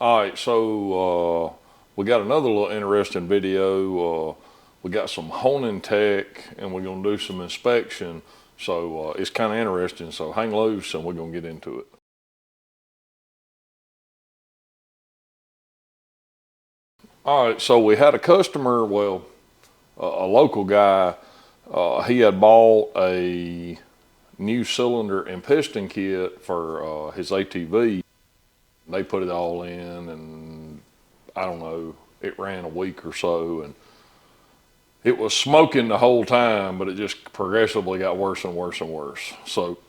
All right, so we got another little interesting video. We got some honing tech, and we're gonna do some inspection. So it's kind of interesting. So hang loose, and we're gonna get into it. All right, so we had a customer. Well, a local guy. He had bought a new cylinder and piston kit for his ATV. They put it all in, and I don't know. It ran a week or so, and it was smoking the whole time, but it just progressively got worse and worse and worse. So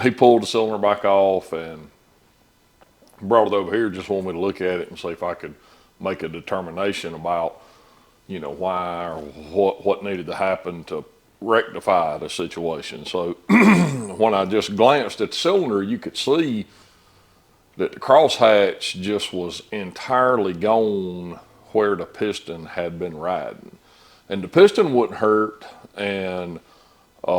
he pulled the cylinder back off and brought it over here. Just wanted me to look at it and see if I could make a determination about, why or what needed to happen to rectify the situation. So when I just glanced at the cylinder, you could see that the crosshatch just was entirely gone where the piston had been riding. And the piston wouldn't hurt, and I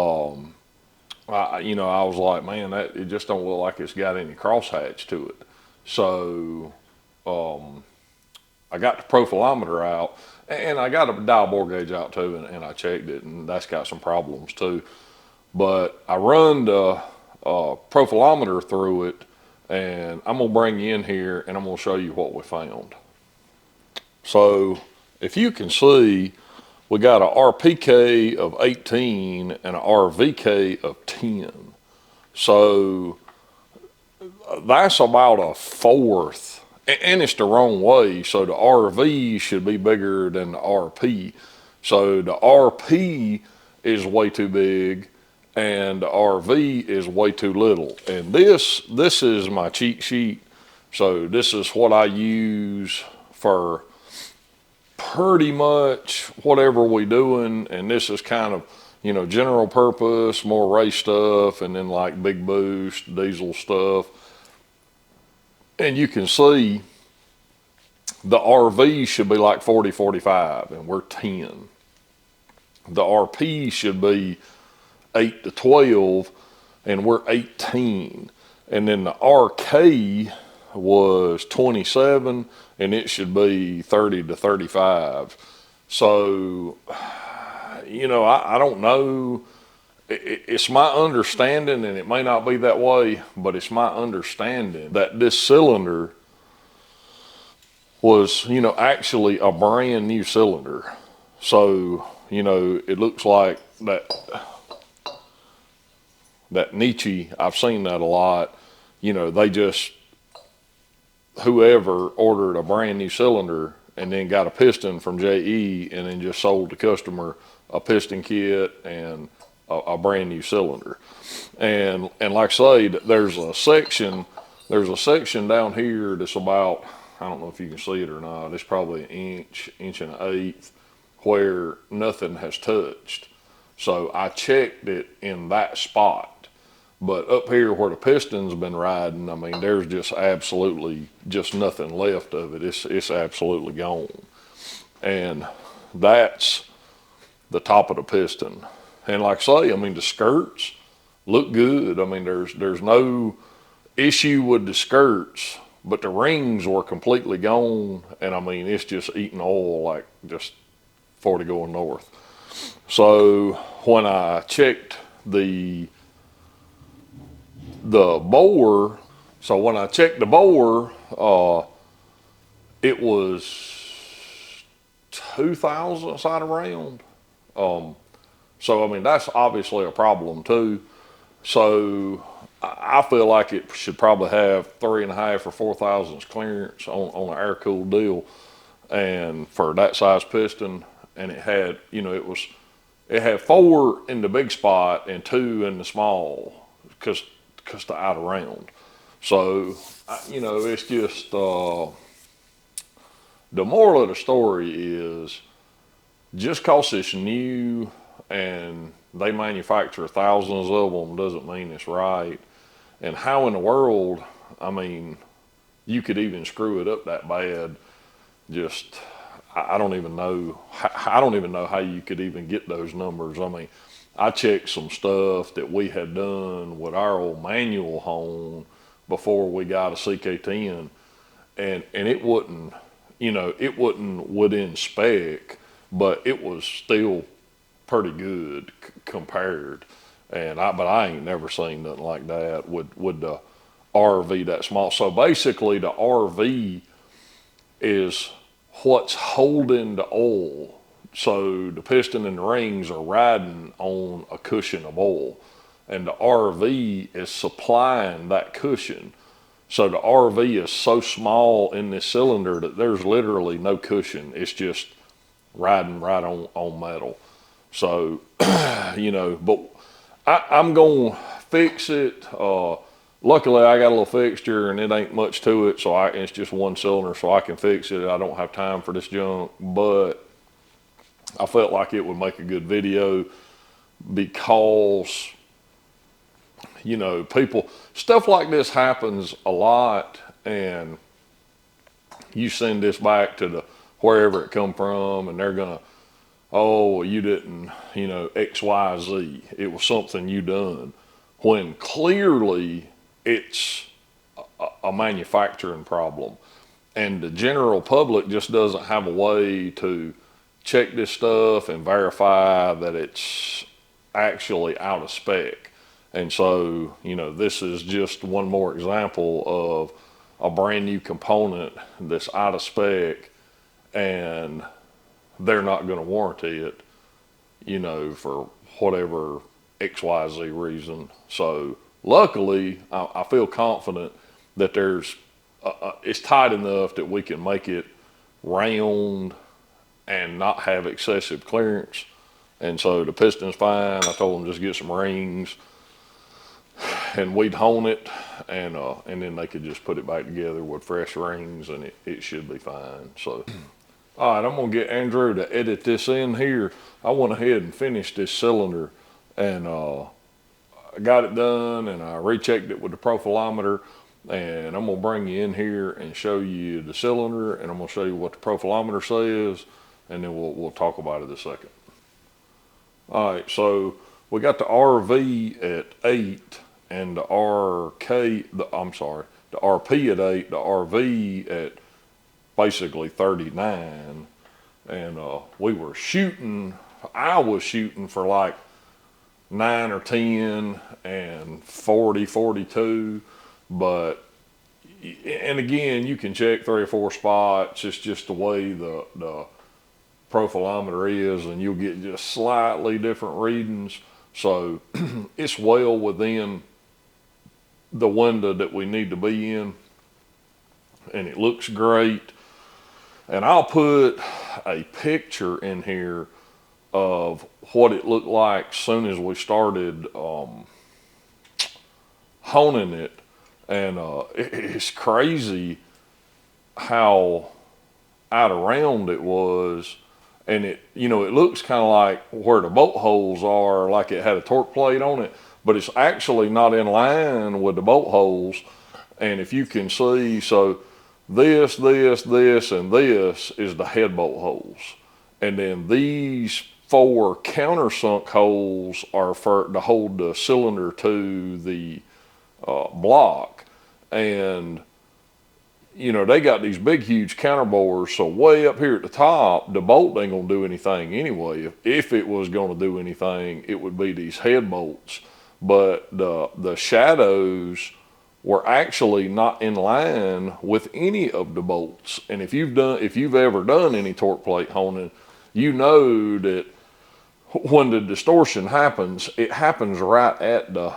was like, man, that it just don't look like it's got any crosshatch to it. So I got the profilometer out, and I got a dial bore gauge out too, and I checked it, and that's got some problems too. But I run the profilometer through it, and I'm gonna bring you in here, and I'm gonna show you what we found. So if you can see, we got a RPK of 18 and a RVK of 10. So that's about a fourth, and it's the wrong way. So the RV should be bigger than the RP. So the RP is way too big, and the RV is way too little. And this is my cheat sheet. So this is what I use for pretty much whatever we doing, and this is kind of general purpose, more race stuff, and then like big boost diesel stuff. And you can see the RV should be like 40 45, and we're 10. The RP should be 8 to 12, and we're 18. And then the RK was 27, and it should be 30 to 35. So, I don't know. It's my understanding, and it may not be that way, but it's my understanding that this cylinder was, actually a brand new cylinder. So, it looks like that Nietzsche, I've seen that a lot. They just, whoever ordered a brand new cylinder and then got a piston from JE and then just sold the customer a piston kit and a brand new cylinder. And like I say, there's a section down here that's about, I don't know if you can see it or not, it's probably an inch and an eighth, where nothing has touched. So I checked it in that spot. But up here where the piston's been riding, I mean, there's just absolutely just nothing left of it. It's absolutely gone. And that's the top of the piston. And like I say, I mean, the skirts look good. I mean, there's no issue with the skirts, but the rings were completely gone. And I mean, it's just eating oil like just 40 going north. So when I checked the bore, so when I checked the bore, it was 2,000 side around. So I mean, that's obviously a problem too. So I feel like it should probably have 3.5 or 4 thousandths clearance on an air cooled deal, and for that size piston. And it had, it had 4 in the big spot and 2 in the small, because the out around. So it's just the moral of the story is, just cause it's new and they manufacture thousands of them doesn't mean it's right. And how in the world, I mean, you could even screw it up that bad? Just, I don't even know. I don't even know how you could even get those numbers. I mean, I checked some stuff that we had done with our old manual hone before we got a CK10, and it wasn't, it wasn't within spec, but it was still pretty good compared. But I ain't never seen nothing like that with the RV that small. So basically, the RV is what's holding the oil. So the piston and the rings are riding on a cushion of oil, and the RV is supplying that cushion. So the RV is so small in this cylinder that there's literally no cushion. It's just riding right on metal. So, but I'm going to fix it. Luckily, I got a little fixture and it ain't much to it. So it's just one cylinder, so I can fix it. I don't have time for this junk, but I felt like it would make a good video because, stuff like this happens a lot, and you send this back to wherever it come from, and they're gonna, oh, you didn't, X, Y, Z. It was something you done, when clearly it's a manufacturing problem, and the general public just doesn't have a way to check this stuff and verify that it's actually out of spec. And so, this is just one more example of a brand new component that's out of spec, and they're not going to warranty it, for whatever XYZ reason. So luckily, I feel confident that it's tight enough that we can make it round and not have excessive clearance. And so the piston's fine. I told them just get some rings and we'd hone it, and then they could just put it back together with fresh rings, and it should be fine. So, all right, I'm gonna get Andrew to edit this in here. I went ahead and finished this cylinder, and I got it done, and I rechecked it with the profilometer, and I'm gonna bring you in here and show you the cylinder, and I'm gonna show you what the profilometer says, and then we'll talk about it a second. All right, so we got the RV at 8 and the RP at 8, the RV at basically 39. And I was shooting for like 9 or 10 and 40, 42. But, and again, you can check 3 or 4 spots. It's just the way the profilometer is, and you'll get just slightly different readings. So it's well within the window that we need to be in, and it looks great. And I'll put a picture in here of what it looked like soon as we started honing it. And it's crazy how out of round it was. And it looks kind of like where the bolt holes are, like it had a torque plate on it, but it's actually not in line with the bolt holes. And if you can see, so this, and this is the head bolt holes. And then these 4 countersunk holes are to hold the cylinder to the block. And they got these big, huge counterbores. So way up here at the top, the bolt ain't gonna do anything anyway. If it was gonna do anything, it would be these head bolts. But the shadows were actually not in line with any of the bolts. And if you've ever done any torque plate honing, you know that when the distortion happens, it happens right at the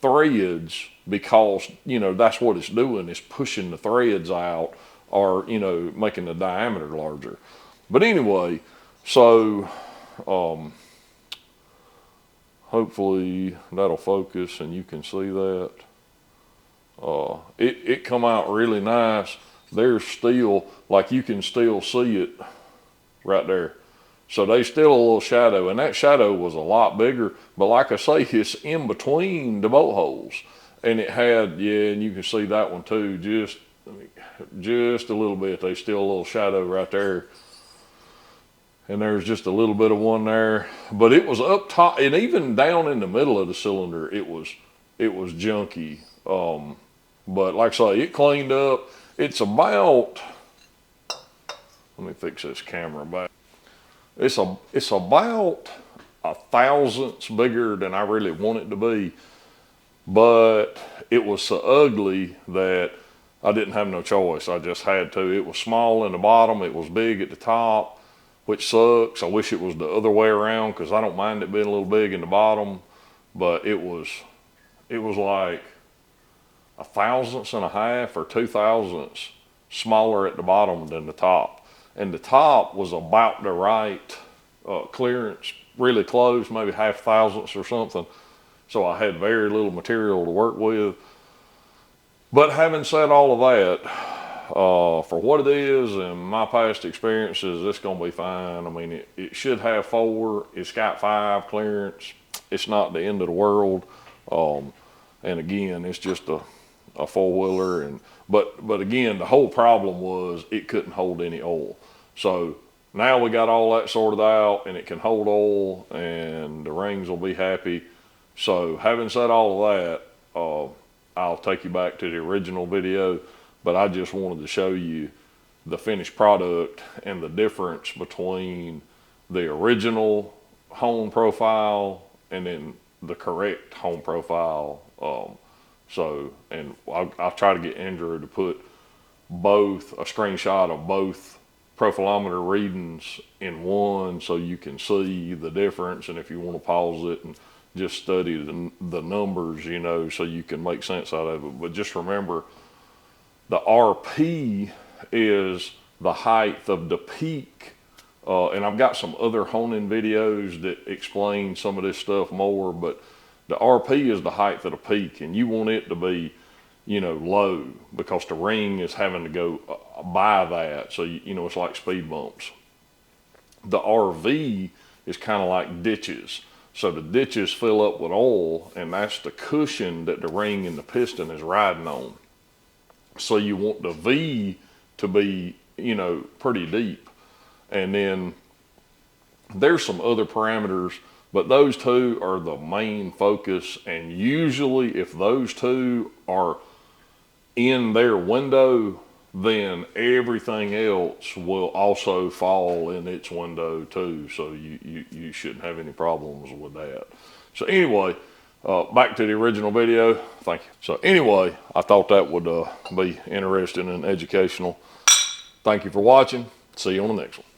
threads, because that's what it's doing, is pushing the threads out, or making the diameter larger. But anyway, so hopefully that'll focus and you can see that. It come out really nice. There's still, like, you can still see it right there. So there's still a little shadow, and that shadow was a lot bigger. But like I say, it's in between the bolt holes. And it had, and you can see that one too, just a little bit. There's still a little shadow right there. And there's just a little bit of one there. But it was up top, and even down in the middle of the cylinder, it was junky. But like I say, it cleaned up. It's about, let me fix this camera back. It's about a thousandths bigger than I really want it to be, but it was so ugly that I didn't have no choice. I just had to. It was small in the bottom, it was big at the top, which sucks. I wish it was the other way around, because I don't mind it being a little big in the bottom, but it was like a thousandths and a half or 2 thousandths smaller at the bottom than the top. And the top was about the right clearance, really close, maybe half thousandths or something. So I had very little material to work with. But having said all of that, for what it is and my past experiences, it's going to be fine. I mean, it should have 4. It's got 5 clearance. It's not the end of the world. And again, it's just a 4-wheeler. But again, the whole problem was it couldn't hold any oil. So now we got all that sorted out, and it can hold oil, and the rings will be happy. So having said all of that, I'll take you back to the original video, but I just wanted to show you the finished product and the difference between the original hone profile and then the correct hone profile. And I'll try to get Andrew to put a screenshot of both profilometer readings in one, so you can see the difference. And if you want to pause it and just study the numbers, you know, so you can make sense out of it. But just remember, the RP is the height of the peak. And I've got some other honing videos that explain some of this stuff more, but the RP is the height of the peak, and you want it to be, you know, low, because the ring is having to go by that. So, you know, it's like speed bumps. The RV is kind of like ditches. So the ditches fill up with oil, and that's the cushion that the ring and the piston is riding on. So you want the V to be, you know, pretty deep. And then there's some other parameters, but those two are the main focus. And usually if those two are in their window, then everything else will also fall in its window too. So you shouldn't have any problems with that. So anyway, back to the original video. Thank you. So anyway, I thought that would be interesting and educational. Thank you for watching. See you on the next one.